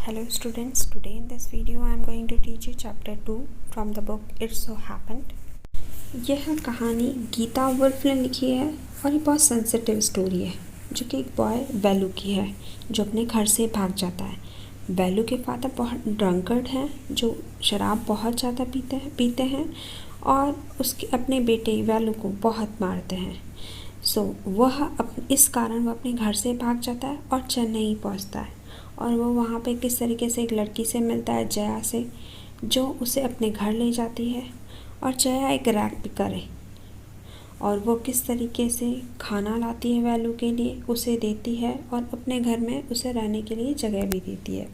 Hello students, today in this video I am going to teach you chapter 2 from the book It So Happened। यह कहानी Gita wolf ने लिखी है और ये बहुत सेंसिटिव स्टोरी है जो कि एक बॉय वेलू की है जो अपने घर से भाग जाता है। वेलू के फादर बहुत ड्रंकर्ड हैं जो शराब बहुत ज़्यादा पीते हैं और उसके अपने बेटे वेलू को बहुत मारते हैं। इस कारण वह अपने घर से भाग जाता है और चेन्नई पहुंचता है और वो वहाँ पे किस तरीके से एक लड़की से मिलता है, जया से, जो उसे अपने घर ले जाती है। और जया एक रैग पिकर है और वो किस तरीके से खाना लाती है वेलू के लिए, उसे देती है और अपने घर में उसे रहने के लिए जगह भी देती है।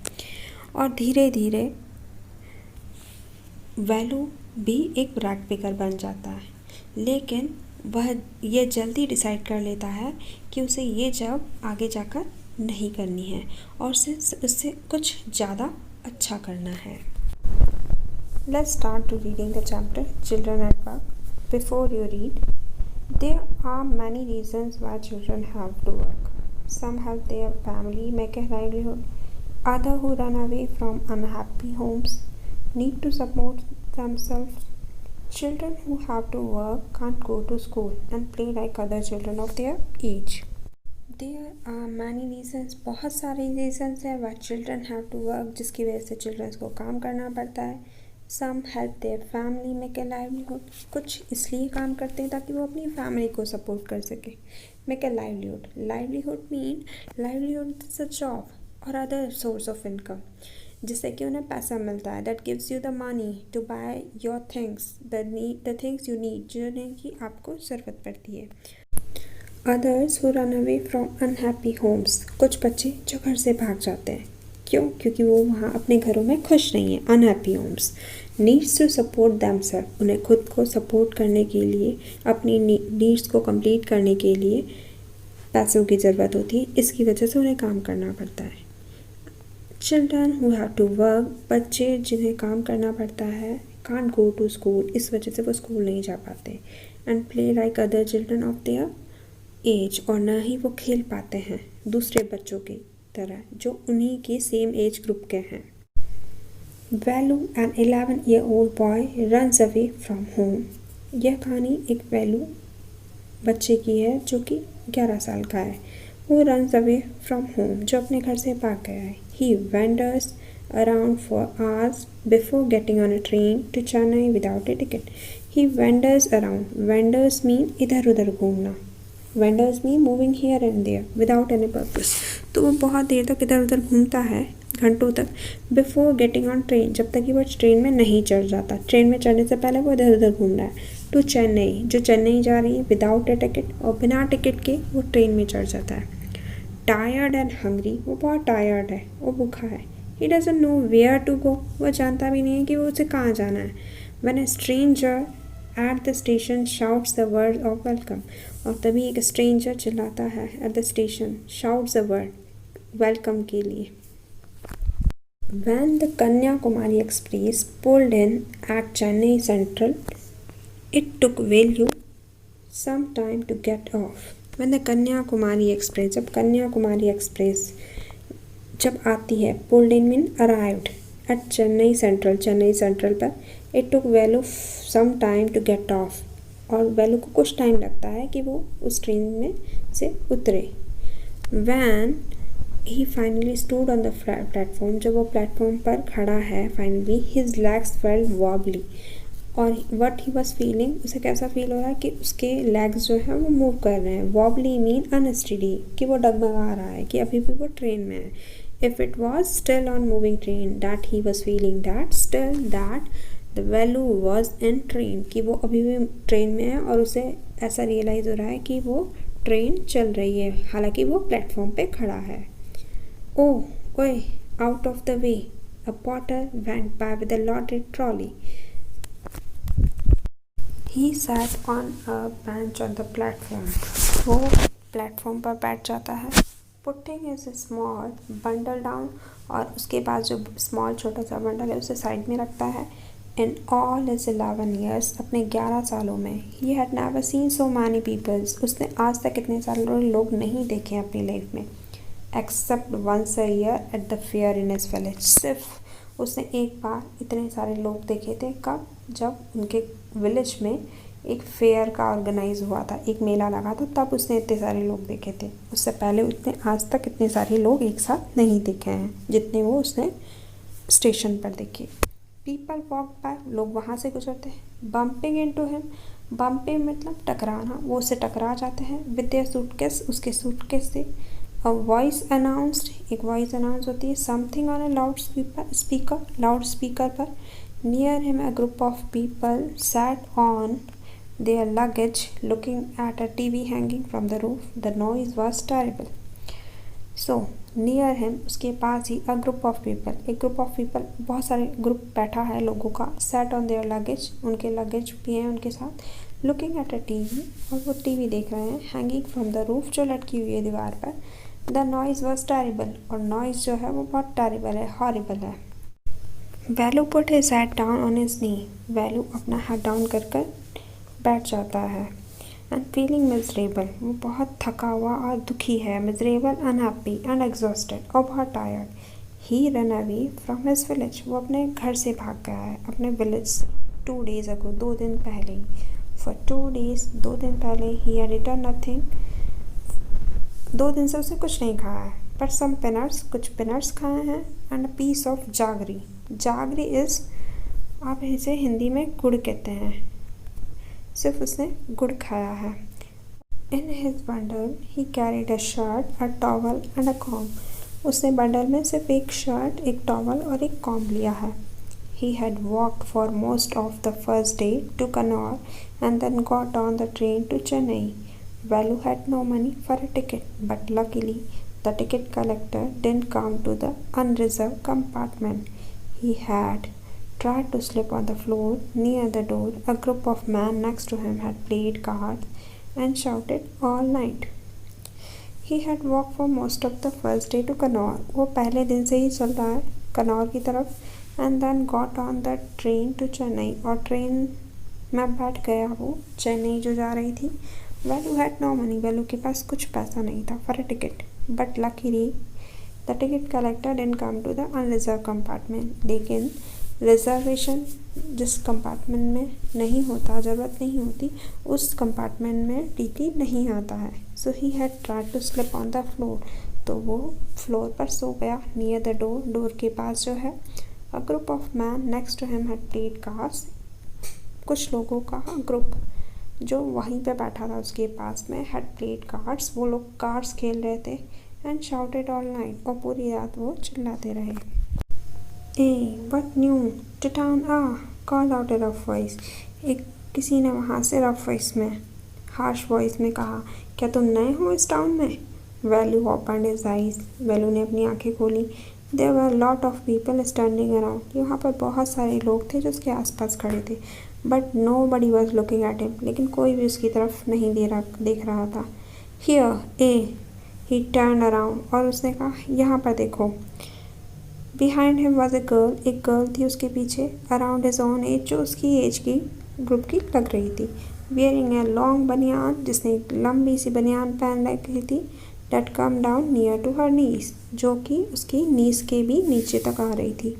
और धीरे धीरे वेलू भी एक रैग पिकर बन जाता है, लेकिन वह ये जल्दी डिसाइड कर लेता है कि उसे ये जॉब आगे जाकर नहीं करनी है और उससे कुछ ज़्यादा अच्छा करना है। Let's start to reading the chapter Children at Work. Before you read, there are many reasons why children have to work. Some help their family make a livelihood. Others who run away from unhappy homes need to support themselves. Children who have to work can't go to school and play like other children of their age. There are many reasons, बहुत सारे regions हैं why children have to work, जिसकी वजह से children's को काम करना पड़ता है। Some help their family make a livelihood, कुछ इसलिए काम करते हैं ताकि वो अपनी फैमिली को सपोर्ट कर सके। Make a livelihood, livelihood mean livelihood is a job or other source of income, जिससे कि उन्हें पैसा मिलता है। That gives you the money to buy your things, the things you need, जिन्हें कि आपको ज़रूरत पड़ती है। Others who run away from unhappy homes, कुछ बच्चे जो घर से भाग जाते हैं। क्यों? क्योंकि वो वहाँ अपने घरों में खुश नहीं है। Unhappy homes needs to support themselves, उन्हें खुद को सपोर्ट करने के लिए, अपनी नीड्स को कंप्लीट करने के लिए पैसों की ज़रूरत होती है, इसकी वजह से उन्हें काम करना पड़ता है। Children who have to work, बच्चे जिन्हें काम करना पड़ता है, can't go to school, इस वजह से वो स्कूल नहीं जा पाते। And play like other children of their age, और ना ही वो खेल पाते हैं दूसरे बच्चों की तरह जो उन्हीं के सेम एज ग्रुप के हैं। Velu an 11-year-old boy runs away from home. यह कहानी एक वेलू बच्चे की है जो कि 11 साल का है। वो रन्स अवे फ्रॉम होम, जो अपने घर से भाग गया है। He wanders around for hours before getting on a train to Chennai without a ticket. He wanders around, wanders mean इधर उधर घूमना, wanders mean moving here and there without any purpose. तो वो बहुत देर तक इधर उधर घूमता है, घंटों तक, बिफोर गेटिंग ऑन ट्रेन, जब तक कि वो ट्रेन में नहीं चढ़ जाता। ट्रेन में चढ़ने से पहले वो इधर उधर घूम रहा है। टू चेन्नई, जो चेन्नई जा रही है, विदाउट ए टिकट, और बिना टिकट के वो ट्रेन में चढ़ जाता है। टायर्ड एंड हंग्री, वो बहुत टायर्ड है, वो भूखा है। He doesn't know where to go, वो जानता भी नहीं है कि वो उसे कहाँ जाना है। When a stranger eight the station shouts the word of welcome, और तभी एक स्ट्रेंजर चिल्लाता है eight the station, shouts the word welcome के लिए। When the Kanyakumari Express pulled in at Chennai Central, it took Velu some time to get off. When the Kanyakumari Express, जब Kanyakumari express जब आती है, pulled in mean arrived at Chennai Central, Chennai central पर, it took Velu some time to get off, और वेलू को कुछ time लगता है कि वो उस ट्रेन में से उतरे। When he finally stood on the platform, जब वो प्लेटफॉर्म पर खड़ा है, finally his legs felt wobbly, और what he was feeling, उसे कैसा फील हो रहा है कि उसके legs जो है वो मूव कर रहे हैं। wobbly mean unsteady, कि वो डगमगा रहा है, कि अभी भी वो ट्रेन में है। If it was still on moving train that he was feeling that, still that the Velu was in train, कि वो अभी भी ट्रेन में है और उसे ऐसा रियलाइज़ हो रहा है कि वो ट्रेन चल रही है, हालांकि वो प्लेटफॉर्म पे खड़ा है। ओह ओए, out of the way, a Potter went by with a loaded trolley. He sat on a bench on the platform, वो प्लेटफॉर्म पर बैठ जाता है। Putting is a small bundle down, और उसके बाद जो स्मॉल छोटा सा बंडल है उसे साइड में रखता है। In all his 11 years, अपने 11 सालों में, he had never seen so many people, उसने आज तक इतने सारे लोग नहीं देखे अपनी लाइफ में। Except once a year at the fair in his village. सिर्फ उसने एक बार इतने सारे लोग देखे थे, कब? जब उनके विलेज में एक फेयर का ऑर्गेनाइज हुआ था, एक मेला लगा था, तब उसने इतने सारे लोग देखे थे। उससे पहले उतने आज तक इतने सारे लोग एक साथ नहीं दिखे हैं जितने वो उसने स्टेशन पर देखे। पीपल वॉक बाय, लोग वहाँ से गुजरते हैं। बम्पिंग इनटू हिम, बम्पिंग मतलब टकराना, वो उससे टकरा जाते हैं। विद देयर सूटकेस, उसके सूटकेस से। अ वॉइस अनाउंस्ड, एक वॉइस अनाउंस होती है। Something on a loudspeaker, loudspeaker पर। Near him a group of people sat on their luggage looking at a TV hanging from the roof. The noise was terrible. So near him, उसके पास ही a group of people, एक group of people, बहुत सारे group बैठा है लोगों का। sat on their luggage, उनके luggage भी हैं उनके साथ। looking at a TV, और वो टीवी देख रहे हैं। hanging from the roof, जो लटकी हुई है दीवार पर। the noise was terrible, और noise जो है वो बहुत terrible है, horrible है। Value put his head down on his knee, value अपना head down कर बैठ जाता है। एंड फीलिंग मिजरेबल, वो बहुत थका हुआ और दुखी है। मिजरेबल, अनहैप्पी एंड एग्जॉस्टेड, और बहुत tired. He run away from his village, वो अपने घर से भाग गया है, अपने विलेज से। 2 days ago, 2 दिन पहले ही। फॉर 2 days, 2 दिन पहले। ही हैड इटन नथिंग, 2 दिन से उसे कुछ नहीं खाया है। बट सम पिनट्स, कुछ पिनट्स खाए हैं। And a piece of jaggery, jaggery is, आप इसे हिंदी में गुड़ कहते हैं। सिर्फ उसने गुड़ खाया है। In his bundle he carried a shirt, a towel and a comb, उसने बंडल में सिर्फ एक शर्ट, एक टॉवल और एक कॉम्ब लिया है। He had walked for most of the first day to Kannur and then got on the train to Chennai. Velu had no money for a ticket, but luckily the ticket collector didn't come to the unreserved compartment. He had tried to slip on the floor near the door. A group of men next to him had played cards and shouted all night. He had walked for most of the first day to Kannauр. वो पहले दिन से ही चल रहा है कन्नौर की तरफ। And then got on the train to Chennai, और ट्रेन में बैठ गया वो चेन्नई जो जा रही थी। Value had no money, value के पास कुछ पैसा नहीं था for a ticket. But luckily the ticket collector didn't come to the unreserved compartment. लेकिन रिजर्वेशन जिस कंपार्टमेंट में नहीं होता, ज़रूरत नहीं होती, उस कंपार्टमेंट में टीटी नहीं आता है। So he had tried to slip on the floor, तो वो फ्लोर पर सो गया। नियर द डोर, डोर के पास जो है। A group of man next to him had played cards, कुछ लोगों का ग्रुप जो वहीं पे बैठा था उसके पास में हैड प्लेड कार्ड्स, वो लोग कार्ड्स खेल रहे थे। एंड शाउटेड ऑल नाइट, और पूरी रात वो चिल्लाते रहे। What new? To town, called out a rough voice. एक किसी ने वहाँ से रफ वॉइस में, हार्श वॉइस में कहा, क्या तुम नए हो इस टाउन में? Velu opened his eyes, Velu ने अपनी आंखें खोली। There were lot of people standing around, यहाँ पर बहुत सारे लोग थे जो उसके आसपास खड़े थे। But nobody was looking at him, लेकिन कोई भी उसकी तरफ नहीं देख रहा था। हियर, ही टर्न अराउंड, और उसने कहा, यहाँ पर देखो। Behind him was a girl, एक गर्ल थी उसके पीछे। अराउंड हिज ओन एज, जो उसकी एज की ग्रुप की लग रही थी। वियरिंग ए लॉन्ग बनियान, जिसने एक लंबी सी बनियान पहन रखी थी। That came down near to her knees, जो कि उसकी नीज के भी नीचे तक आ रही थी।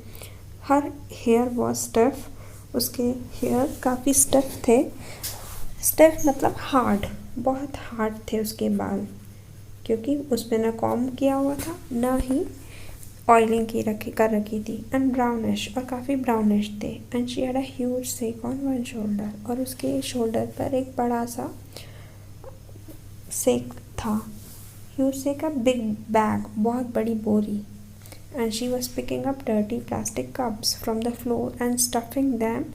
हर हेयर वॉज स्टफ, उसके हेयर काफ़ी स्टफ थे। स्टफ मतलब हार्ड, बहुत हार्ड थे उसके बाल, क्योंकि उसमें न कॉम्ब किया हुआ था न ही ऑयलिंग कर रखी थी। एंड ब्राउनिश, और काफ़ी ब्राउनिश थे। And she had a huge sack on one shoulder, और उसके शोल्डर पर एक बड़ा सा सेक था। Huge sack, a big bag, बहुत बड़ी बोरी। And she was picking up dirty plastic cups from the floor and stuffing them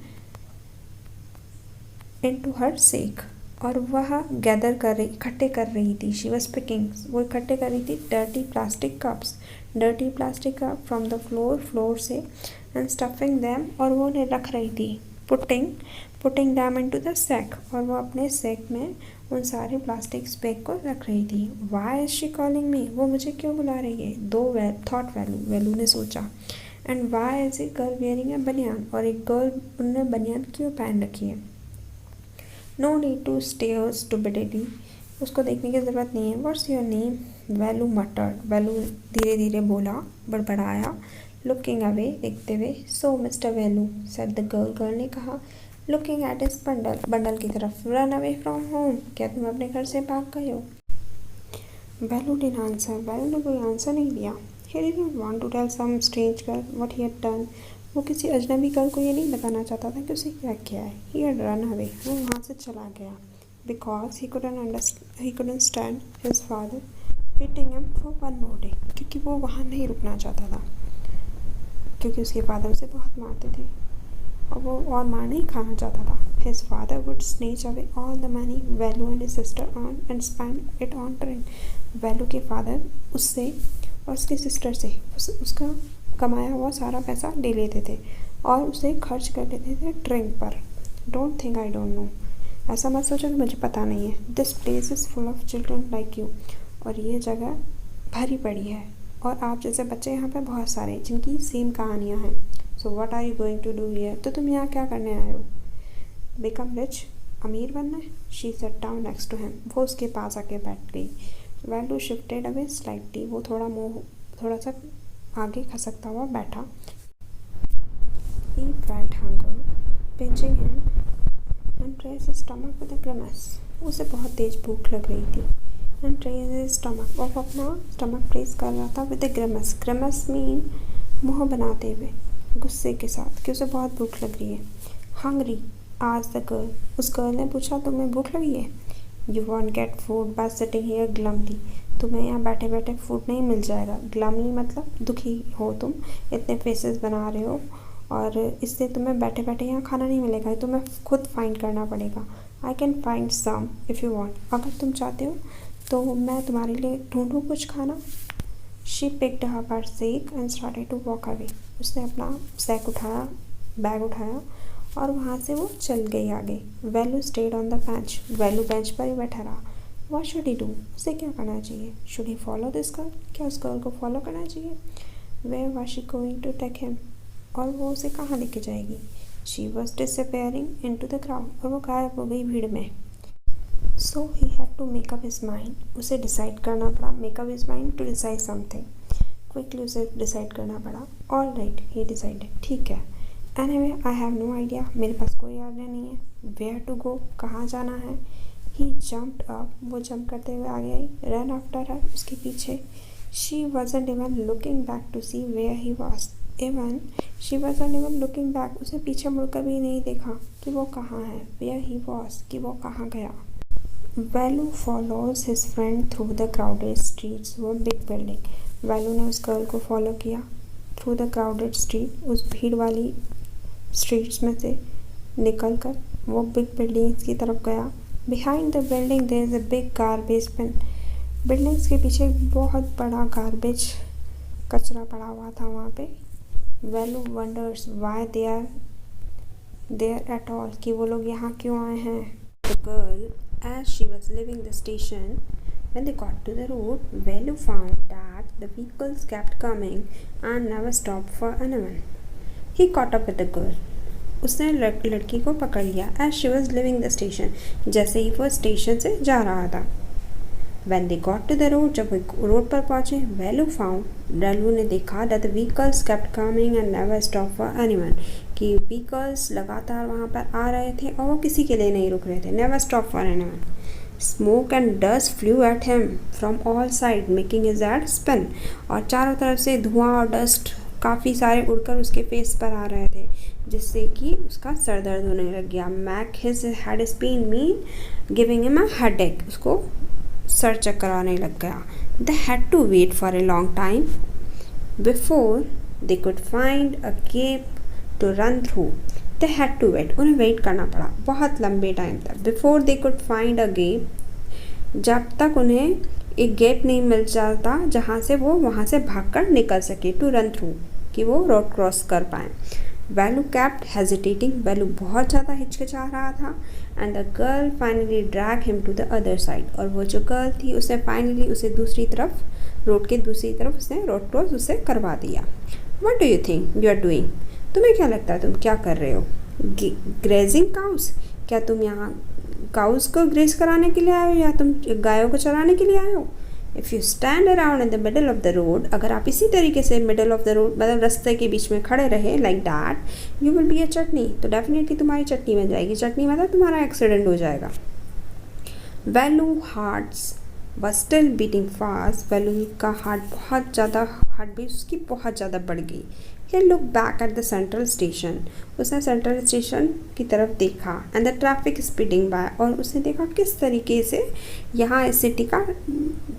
into her sack, और वह इकट्ठे कर रही थी। शी वॉज पिकिंग, वो इकट्ठे कर रही थी dirty plastic cups, dirty plastic cup from the floor से। एंड स्टफिंग दैम, और वो उन्हें रख रही थी। Putting them into the sack, और वो अपने सैक में उन सारे प्लास्टिक बैग को रख रही थी। Why is she calling me, वो मुझे क्यों बुला रही है? थॉट वैल्यू ने सोचा। And why is a girl wearing a banian, और एक गर्ल उनने बनियान क्यों पहन रखी है? No need to stare stupidity, उसको देखने की ज़रूरत नहीं है। What's your name? Velu muttered. Velu धीरे धीरे बोला, बड़बड़ाया, लुकिंग अवे, देखते हुए। So mister Velu, said the girl. Girl ने कहा, looking at his bundle, bundle की तरफ। रन अवे फ्रॉम होम, क्या तुम अपने घर से भाग गए हो? Value didn't answer. वैलू ने कोई आंसर नहीं दिया। He didn't want to tell some strange girl what he had done. वो किसी अजनबी गर्ल को ये नहीं बताना चाहता था कि उसे क्या किया है। ही हैड रन अवे, वो वहाँ से चला गया। Because he couldn't stand his father waiting him for one more day, क्योंकि वो वहाँ नहीं रुकना चाहता था, क्योंकि उसके फादर उसे बहुत मारते थे और वो और मार नहीं खाना चाहता था। His father would snatch away all the money Value and his sister earned and spend it on drink. Value के फादर उससे और उसकी सिस्टर से उसका कमाया हुआ सारा पैसा ले लेते थे और उसे खर्च कर लेते थे ड्रिंक पर। Don't think I don't know. ऐसा मत सोचो कि मुझे पता नहीं है। This place is full of children like you. और ये जगह भरी पड़ी है और आप जैसे बच्चे यहाँ पे बहुत सारे जिनकी सेम कहानियाँ हैं। So what are you going to do here? तो तुम यहाँ क्या करने आए हो? Become rich, अमीर बनना है? She sat down next to him. वो उसके पास आके बैठ गई। Value shifted away slightly. वो थोड़ा सा आगे खसकता हुआ बैठा। He felt hunger pinching him and raised his stomach with a grimace. उसे बहुत तेज भूख लग रही थी। And raised his stomach, वो अपना स्टमक प्रेस कर रहा था with a grimace. Grimace mean मुँह बनाते हुए, गुस्से के साथ कि उसे बहुत भूख लग रही है। Hungry, asked the girl. उस गर्ल ने पूछा, तुम्हें भूख लगी है? You won't get food by sitting here glumly. तुम्हें यहाँ बैठे बैठे फूड नहीं मिल जाएगा। ग्लमली मतलब दुखी हो तुम, इतने फेसेस बना रहे हो और इससे तुम्हें बैठे बैठे यहाँ खाना नहीं मिलेगा, तुम्हें खुद फाइंड करना पड़ेगा। I can find some if you want, अगर तुम चाहते हो तो मैं तुम्हारे लिए ढूंढूँ कुछ खाना। She picked her sack and started to walk away. उसने अपना बैग उठाया और वहाँ से वो चल गई आगे। Value stayed on the bench, value bench पर ही बैठा रहा। व्हाट शुड ही डू, उसे क्या करना चाहिए? Should he follow this girl, क्या उस गर्ल को फॉलो करना चाहिए? Where was she going to take him, और वो उसे कहाँ लेके जाएगी? She was disappearing into the crowd, और वो गायब हो गई भीड़ में। So he had to make up his mind, उसे डिसाइड करना पड़ा। Make up his mind to decide something, quickly उसे डिसाइड करना पड़ा। ऑल राइट, ही डिसाइडेड, ठीक है। Anyway I have no idea, मेरे पास कोई आइडिया नहीं है। वेयर टू गो, कहाँ जाना है? ही जम्प्ड अप, वो जंप करते हुए आगे आई। रन आफ्टर हर, उसके पीछे। She wasn't even looking back to see where he was, even she wasn't even looking back, उसे पीछे मुड़कर भी नहीं देखा कि वो कहाँ है। वेयर ही वॉज, कि वो कहाँ गया। Value follows his friend through the crowded streets, वो बिग बिल्डिंग। वैल्यू ने उस गर्ल को फॉलो किया थ्रू द क्राउडेड स्ट्रीट, उस भीड़ वाली स्ट्रीट्स में से निकलकर वो बिग बिल्डिंग्स की तरफ गया। Behind the building there is a big garbage bin, buildings के पीछे बहुत बड़ा गार्बेज कचरा पड़ा हुआ था वहाँ पे। Velu wonders why they are there at all, कि वो लोग यहाँ क्यों आए हैं। The girl as she was leaving the station, when they got to the road, Value found that the vehicles kept coming and never stopped for anyone. He caught up with the girl. उसने लड़की को पकड़ लिया। As she was leaving the station, जैसे ही वो station से जा रहा था। When they got to the road, जब वो रोड पर पहुँचे, Value ने देखा that the vehicles kept coming and never stopped for anyone, कि व्हीकल्स लगातार वहाँ पर आ रहे थे और वो किसी के लिए नहीं रुक रहे थे। Never stopped for anyone. Smoke and dust flew at him from all sides, making his head spin. और चारों तरफ से धुआं और डस्ट काफ़ी सारे उड़कर उसके फेस पर आ रहे थे, जिससे कि उसका सर दर्द होने लग गया। Make his head spin mean giving him a headache, उसको सर चक्कर आने लग गया। They had to wait for a long time before they could find a gap to run through. They had to wait, उन्हें wait करना पड़ा बहुत लंबे टाइम तक। Before they could find a gap, जब तक उन्हें एक गैप नहीं मिल जाता जहाँ से वो वहाँ से भागकर निकल सके। टू रन थ्रू, कि वो रोड क्रॉस कर पाए। वैल्यू kept hesitating, वैल्यू बहुत ज़्यादा हिचकिचा रहा था। And the girl finally drag him to the other side, और वो जो गर्ल थी उसे फाइनली उसे दूसरी तरफ, रोड के दूसरी तरफ उसने रोड क्रॉस उसे करवा दिया। What do you think you are doing, तुम्हें क्या लगता है तुम क्या कर रहे हो? ग्रेजिंग काउस, क्या तुम यहाँ काउस को ग्रेस कराने के लिए आए हो या तुम गायों को चराने के लिए आए हो? If you stand around in the middle of the road, अगर आप इसी तरीके से मिडल ऑफ द रोड मतलब रास्ते के बीच में खड़े रहे like that, you will be a chutney, तो डेफिनेटली तुम्हारी चटनी बन जाएगी। चटनी मतलब तुम्हारा एक्सीडेंट हो जाएगा। वैल्यू hearts was still beating fast, वैल्यू का हार्ट बहुत ज़्यादा, हार्ट बीट उसकी बहुत ज़्यादा बढ़ गई। He look back at the central station, उसने सेंट्रल स्टेशन की तरफ देखा। And the traffic speeding by, और उसने देखा किस तरीके से यहाँ इस सिटी का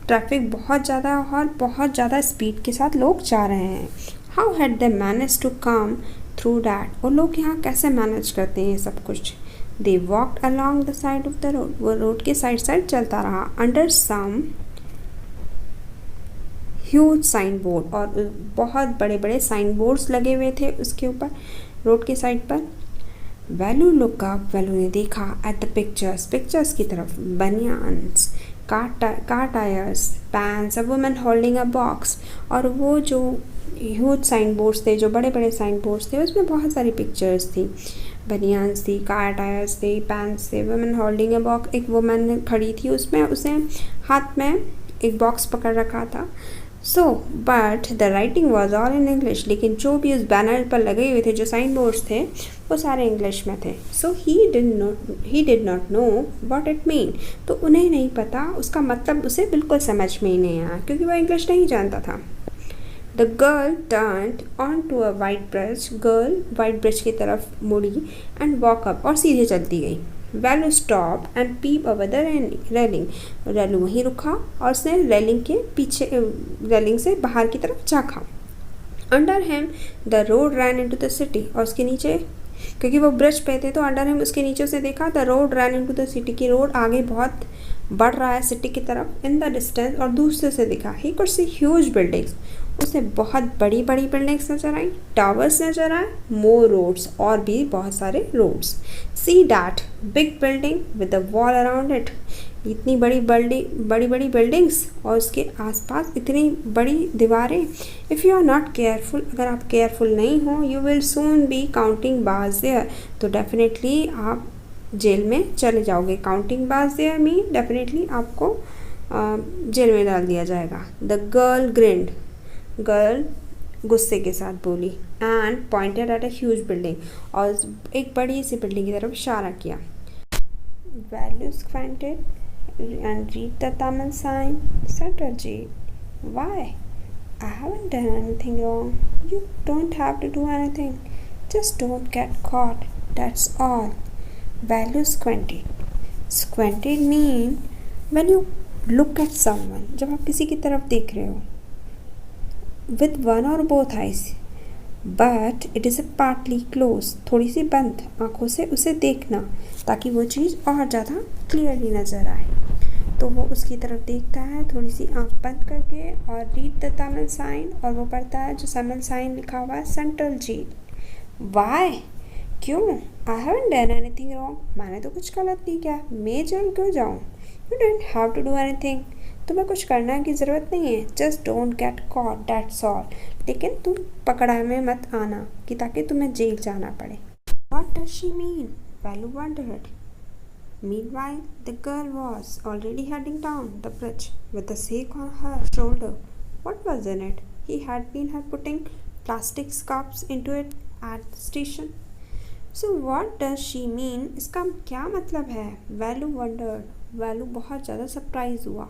ट्रैफिक बहुत ज़्यादा और बहुत ज़्यादा स्पीड के साथ लोग जा रहे हैं। How had they manage to come through that, और लोग यहाँ कैसे मैनेज करते हैं ये सब कुछ। They walked along the side of the road, वो रोड के साइड साइड चलता रहा। Under some huge sign board, और बहुत बड़े बड़े साइन बोर्ड्स लगे हुए थे उसके ऊपर रोड के साइड पर। वैल्यू लुक अप, वैल्यू ने देखा एट द पिक्चर्स, पिक्चर्स की तरफ। Banians, car tyres, pans, a woman holding a box, और वो जो ह्यूज साइन बोर्ड्स थे, जो बड़े बड़े साइन बोर्ड्स थे, उसमें बहुत सारी पिक्चर्स थी। बनियान्स थी, कार टायर्स थे, पैंस थे, वुमन होल्डिंग अ बॉक्स, एक वुमन खड़ी थी, उसमें उसने हाथ में एक बॉक्स पकड़ रखा था। So but the writing was all in English, लेकिन जो भी उस बैनर पर लगे हुए थे, जो साइन बोर्ड्स थे, वो सारे इंग्लिश में थे। So he did not know what it mean, तो उन्हें नहीं पता, उसका मतलब उसे बिल्कुल समझ में ही नहीं आया, क्योंकि वह इंग्लिश नहीं जानता था। The girl turned on to a white bridge, girl white bridge की तरफ मुड़ी एंड वॉक अप, और सीधे चलती गई। Velu stop and peep over the railing, Velu वहीं रुका और उसने रेलिंग के पीछे, रेलिंग से बाहर की तरफ झाँका। Under him the road ran into the city, और उसके नीचे, क्योंकि वो ब्रिज पे थे तो अंडर हिम उसके नीचे से देखा the road ran into the city, की रोड आगे बहुत बढ़ रहा है सिटी की तरफ। इन द डिस्टेंस, और दूसरे से दिखा, he could see huge buildings, उसे बहुत बड़ी बड़ी बिल्डिंग्स नजर आई, टावर्स नजर आए, मोर रोड्स, और भी बहुत सारे roads. See that big building with the wall around it, इतनी बड़ी बड़ी बिल्डिंग्स और उसके आसपास इतनी बड़ी दीवारें। If you are not careful, अगर आप केयरफुल नहीं हो, you will soon be counting bars there, तो डेफिनेटली आप जेल में चले जाओगे। Counting bars there mean definitely आपको जेल में डाल दिया जाएगा। द गर्ल ग्रिन्ड, गर्ल गुस्से के साथ बोली, and pointed at a huge building, और एक बड़ी सी बिल्डिंग की तरफ इशारा किया। वैल्यू squinted and read the Tamil sign, Central Jail. Why? I haven't done anything wrong. You don't have to do anything. Just don't get caught. That's all. Value squinted. Squinted mean when you look at someone, जब आप किसी की तरफ देख रहे हो, with one or both eyes, but it is a partly closed, थोड़ी सी बंद आँखों से उसे देखना, ताकि वो चीज़ और ज़्यादा क्लियरली नज़र आए। तो वो उसकी तरफ देखता है थोड़ी सी आँख बंद करके, और रीड द तमिल साइन, और वो पढ़ता है जो तमिल साइन लिखा हुआ है, सेंट्रल जेल। वाई, क्यों? I haven't done anything wrong, मैंने तो कुछ गलत नहीं किया, मैं जेल क्यों जाऊँ? You don't have to do anything, तुम्हें कुछ करने की ज़रूरत नहीं है। Just don't get caught, that's all, लेकिन तुम पकड़ा में मत आना कि ताकि तुम्हें जेल जाना पड़े। What does she mean? Velu wondered. Meanwhile, the girl was already heading down the bridge with the sack on her shoulder. What was in it? He had been her putting plastic cups into it at the station. So what does she mean? इसका क्या मतलब है? Value wondered. Value बहुत ज़्यादा surprise हुआ.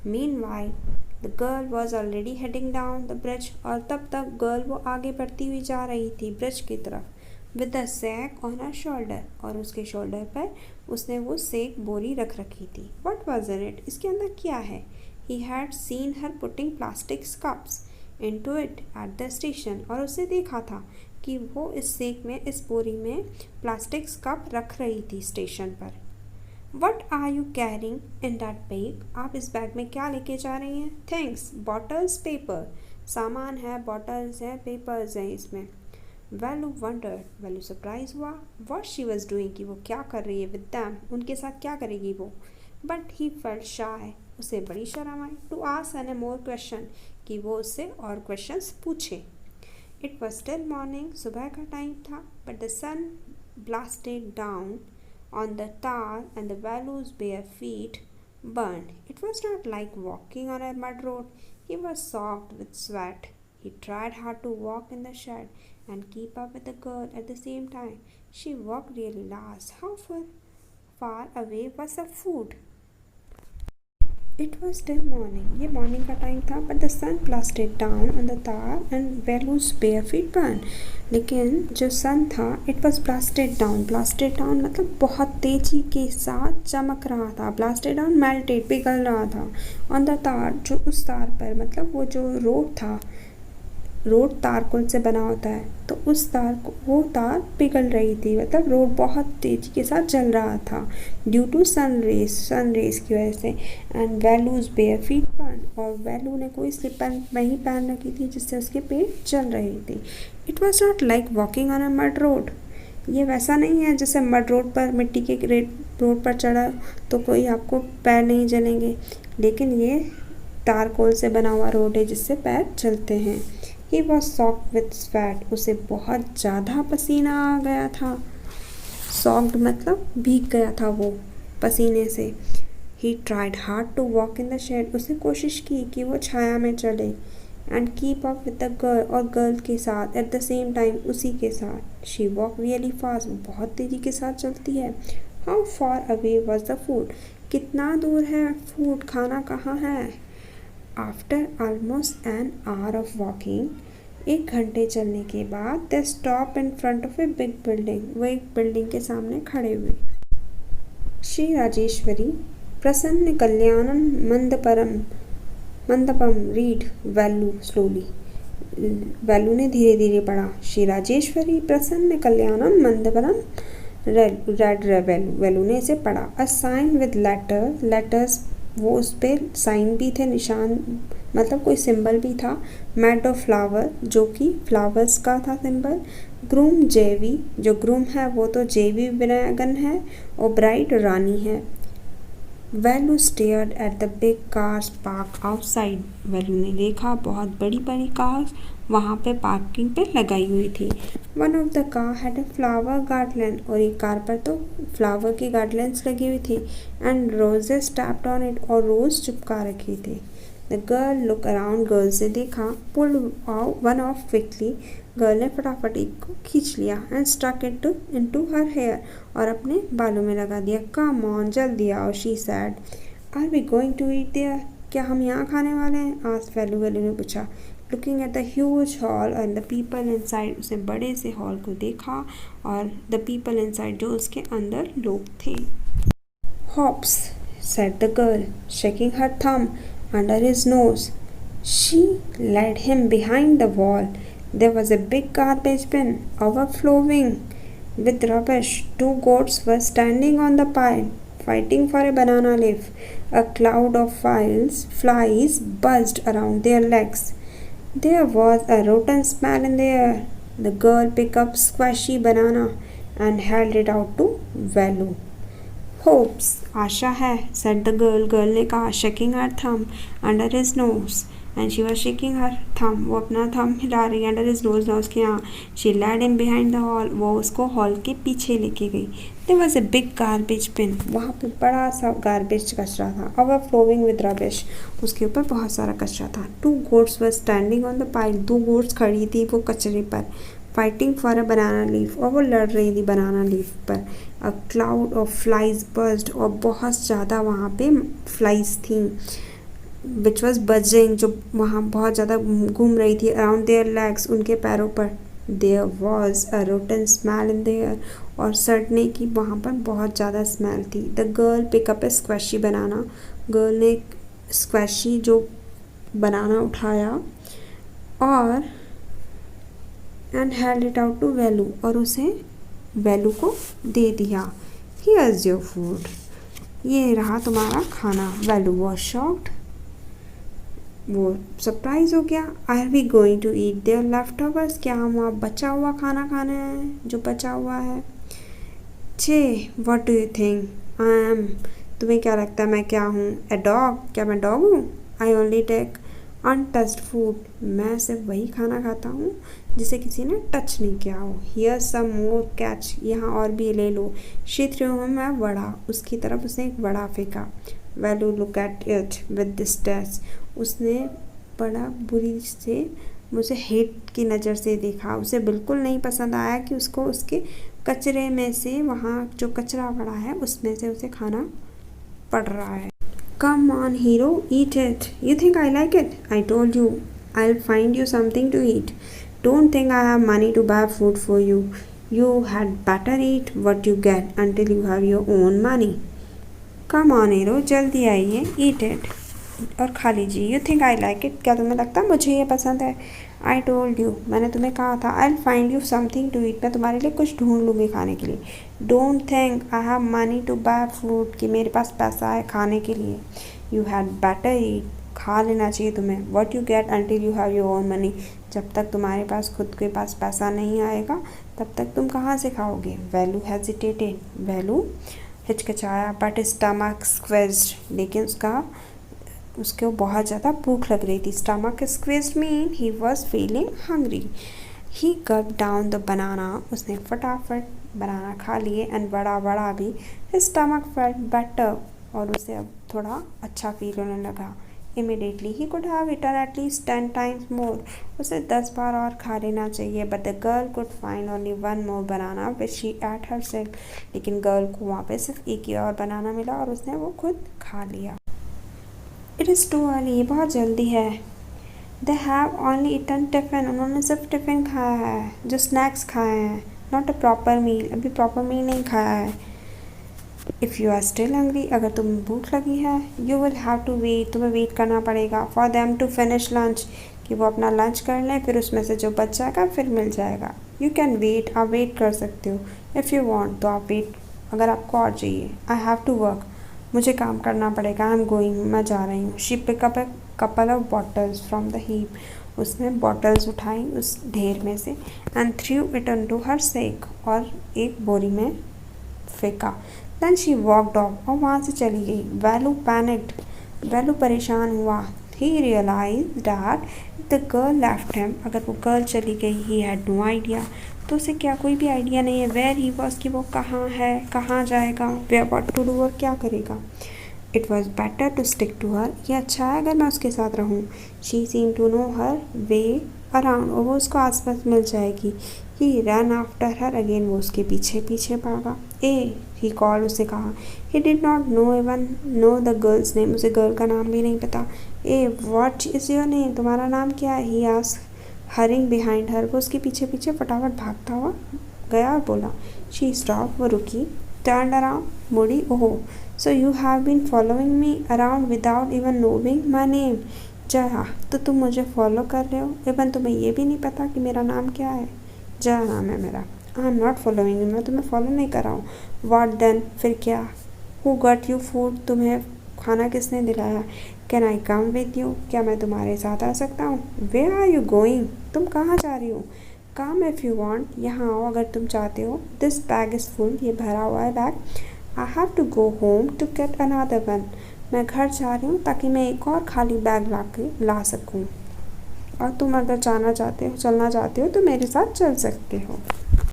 Meanwhile, the girl was already heading down the bridge, और तब तक girl वो आगे बढ़ती हुई जा रही थी ब्रिज की तरफ। With the sack on her shoulder, और उसके शोल्डर पर उसने वो सेक बोरी रख रखी थी। What was in it? इसके अंदर क्या है? He had seen her putting plastic cups into it at the station, और उसे देखा था कि वो इस सेक में, इस बोरी में प्लास्टिक कप रख रही थी स्टेशन पर। What are you carrying in that bag? आप इस बैग में क्या लेके जा रही हैं? थिंग्स, बॉटल्स, पेपर, सामान है, बॉटल्स हैं, पेपर्स हैं इसमें। वैल्यू वंडर्ड, वैल्यू सरप्राइज हुआ। व्हाट शी वाज डूइंग, कि वो क्या कर रही है विद दैम, उनके साथ क्या करेगी वो। बट ही फेल्ट शाय, उसे बड़ी शर्म आई to ask any more question, कि वो उससे और क्वेश्चंस पूछे। इट वॉज स्टिल मॉर्निंग, सुबह का टाइम था, but the sun blasted down on the tar and the Valu's bare feet burned. It was not like walking on a mud road. He was soaked with sweat. He tried hard to walk in the shed and keep up with the girl at the same time. She walked really fast. How far away was the food? It was still morning. ये morning का time था but the sun blasted down on the tar and Valu's bare feet burned. लेकिन जो सन था it was blasted down. Blasted down मतलब बहुत तेज़ी के साथ चमक रहा था. Blasted down melted पिघल रहा था. On the tar जो उस तार पर मतलब वो जो रोड था, रोड तारकोल से बना होता है, तो उस तार को वो तार पिघल रही थी, मतलब रोड बहुत तेज़ी के साथ जल रहा था ड्यू टू सन रेस की वजह से. एंड वैलूज बेयर फीट बर्न, और वैलू ने कोई स्लीपर नहीं पहन रखी थी जिससे उसके पैर जल रहे थे. It was not like walking on a mud road. ये वैसा नहीं है जैसे मड रोड पर मिट्टी के रोड पर चढ़ा तो कोई आपको पैर नहीं जलेंगे, लेकिन ये तारकोल से बना हुआ रोड है जिससे पैर जलते हैं. He was soaked with sweat. उसे बहुत ज़्यादा पसीना आ गया था. Soaked मतलब भीग गया था वो पसीने से. He tried hard to walk in the shade. उसने कोशिश की कि वो छाया में चले. And keep up with the girl, और गर्ल के साथ at the same time उसी के साथ. She walked really fast. बहुत तेज़ी के साथ चलती है. How far away was the food? कितना दूर है फूड, खाना कहाँ है? After almost an hour of walking, 1 घंटे चलने के बाद they stopped in front of a big building. वो एक बिल्डिंग के सामने खड़े हुए. श्री राजेश्वरी प्रसन्न कल्याणम मंदपम रीड वैल्यू स्लोली. वैल्यू ने धीरे धीरे पढ़ा. श्री राजेश्वरी प्रसन्न कल्याणम मंदपरम रेड वैल्यू ने इसे पढ़ा. अ साइन विद लेटर्स, वो उस पर साइन भी थे, निशान मतलब कोई सिंबल भी था. मेड ऑफ फ्लावर, जो कि फ्लावर्स का था सिंबल. ग्रूम जेवी, जो ग्रूम है वो तो जेवी विनायगन है, और ब्राइड रानी है. Value stared at the big cars park outside. Value ने देखा बहुत बड़ी बड़ी कार्स वहाँ पे पार्किंग पे लगाई हुई थी. One of the car had a flower garden, और एक कार पर तो फ्लावर की गार्डलेंस लगी हुई थी. And roses taped on it, और रोज चिपका रखे थे. The girl look around, girl से देखा. Pulled one off quickly, girl ने फटाफट एक को खींच लिया. And stuck it into her hair, और अपने बालों में लगा दिया. कम ऑन जल्दी आओ. She said. Are we going to eat there, क्या हम यहाँ खाने वाले हैं? आस्क्ड वैल्यू ने पूछा. Looking at the huge hall and the people inside, उसने बड़े से हॉल को देखा और द पीपल इनसाइड, जो उसके अंदर लोग थे. Hops, said the girl, shaking her thumb under his nose. She led him behind the wall. There was a big garbage bin overflowing with rubbish. 2 goats were standing on the pile, fighting for a banana leaf. A cloud of flies buzzed around their legs. There was a rotten smell in the air. The girl picked up squashy banana and held it out to Velu. Hopes, आशा है, said the girl. Girl ने कहा, shaking her thumb under his nose. And she was shaking her thumb. वो अपना thumb हिला रही under his nose, knows के यहाँ. She led him behind the hall. वो उसको हॉल के पीछे लेके गई. There was a big garbage bin. वहाँ पे बड़ा सा garbage कचरा था. Overflowing with rubbish. उसके ऊपर बहुत सारा कचरा था. 2 goats were standing on the pile. 2 goats खड़ी थी वो कचरे पर. Fighting for a banana leaf. और वो लड़ रही थी banana leaf पर. A cloud of flies buzzed. और बहुत ज़्यादा वहाँ पे flies थी. Which was buzzing, जो वहाँ बहुत ज़्यादा घूम रही थी. Around their legs, उनके पैरों पर. There was a rotten smell in the air. और सड़ने की वहाँ पर बहुत ज़्यादा स्मेल थी. The girl picked up a squashy banana. Girl ने स्क्वैशी जो बनाना उठाया और and held it out to Velu, और उसे वेलू को दे दिया. Here's your food. ये रहा तुम्हारा खाना. Velu was shocked. वो सरप्राइज हो गया. Are we going to eat their leftovers, क्या हम वहाँ बचा हुआ खाना खाने हैं जो बचा हुआ है? छे, what do you think I am, तुम्हें क्या लगता है मैं क्या हूँ? ए डॉग, क्या मैं डॉग हूँ? I only take untouched food, मैं सिर्फ वही खाना खाता हूँ जिसे किसी ने टच नहीं किया हो। हियर सम मोर कैच, यहाँ और भी ले लो। She threw him a vada, उसकी तरफ उसने एक वड़ा फेंका। वैल्यू look at it with distress, उसने बड़ा बुरी से मुझे हेट की नज़र से देखा। उसे बिल्कुल नहीं पसंद आया कि उसको उसके कचरे में से, वहाँ जो कचरा पड़ा है उसमें से उसे खाना पड़ रहा है। Come on, hero, eat it. You think I like it? I told you, I'll find you something to eat. Don't think I have money to buy food for you. You had better eat what you get until you have your own money. Come on, hero, जल्दी आइए, eat it. और खा लीजिए। You think I like it? क्या तुम्हें लगता है मुझे ये पसंद है? I told you, मैंने तुम्हें कहा था। I'll find you something to eat, मैं तुम्हारे लिए कुछ ढूंढ लूँगी खाने के लिए। Don't think I have money to buy food, कि मेरे पास पैसा है खाने के लिए। You had better eat, खा लेना चाहिए तुम्हें। What you get until you have your own money, जब तक तुम्हारे पास खुद के पास पैसा नहीं आएगा तब तक तुम कहाँ से खाओगे। Value hesitated, Value हिचकिचाया, but stomach squeezed, लेकिन उसको बहुत ज़्यादा भूख लग रही थी। Stomach squeezed mean he was feeling hungry. He gulped down the banana, उसने फटाफट बनाना खा लिए। एंड बड़ा भी हिज स्टमक फेल्ट बेटर, और उसे अब थोड़ा अच्छा फील होने लगा। Immediately he could have eaten at least 10 times more, उसे 10 बार और खा लेना चाहिए। But the girl could find only 1 more banana which she ate herself, लेकिन गर्ल को वहाँ पे सिर्फ एक ही और बनाना मिला और उसने वो खुद खा लिया। इट इज़ टू अर्ली, बहुत जल्दी है। They have only eaten tiffin, उन्होंने सिर्फ टिफ़िन खाया है, जो स्नैक्स खाए हैं। नॉट अ प्रॉपर मील, अभी प्रॉपर मील नहीं खाया है। If you are still hungry, अगर तुम्हें भूख लगी है, you will have to wait, तुम्हें वेट करना पड़ेगा। For them to finish lunch, कि वो अपना लंच कर लें, फिर उसमें से जो बच जाएगा फिर मिल जाएगा। यू कैन वेट, आप वेट कर सकते हो। इफ़ यू वॉन्ट, तो आप वेट, अगर आपको और चाहिए। आई हैव टू वर्क, मुझे काम करना पड़ेगा। आई एम गोइंग, मैं जा रही हूँ। She pick up a couple of bottles from the heap, उसने बॉटल्स उठाई उस ढेर में से। And threw it into her sack, और एक बोरी में फेंका। देन शी वॉकड ऑफ, और वहाँ से चली गई। वैल्यू पैनिक्ड, वैल्यू परेशान हुआ। He realised that the girl left him, अगर वो गर्ल चली गई, ही हैड नो आइडिया, तो उसे क्या कोई भी आइडिया नहीं है वेयर ही वॉज, कि वो कहाँ है, कहाँ जाएगा, वेयर व्हाट टू डू, और क्या करेगा। It was better to stick to her, ये अच्छा है अगर मैं उसके साथ रहूँ। She seem to know her way around, और वो उसको आसपास मिल जाएगी। He run after her again, वो उसके पीछे पीछे भागा। ही कॉल, उसे कहा। He did not know even know the girl's name, उसे गर्ल का नाम भी नहीं पता। व्हाट इज़ योर नेम, तुम्हारा नाम क्या है। He asked, hurrying behind her, वो उसके पीछे पीछे फटाफट भागता हुआ गया और बोला। शी स्टॉप, वो रुकी। टर्न अराउंड, मुड़ी। ओहो, so you have been following me around without even knowing my name. Jaya, तो तुम मुझे फॉलो कर रहे हो, इवन तुम्हें ये भी नहीं पता कि मेरा नाम क्या है। जया नाम है मेरा। I am not following you, मैं तुम्हें फॉलो नहीं कर रहा हूँ। व्हाट देन, फिर क्या। हु गॉट यू फूड, तुम्हें खाना किसने दिलाया। Can I come with you, क्या मैं तुम्हारे साथ आ सकता हूँ। वेयर आर यू गोइंग, तुम कहाँ जा रही हो। कम इफ़ यू वांट, यहाँ आओ अगर तुम चाहते हो। दिस बैग इज़ फुल, ये भरा हुआ है bag. I have to go home to get another one, मैं घर जा रही हूँ ताकि मैं एक और खाली बैग ला सकूँ। और तुम अगर चलना चाहते हो तो मेरे साथ चल सकते हो।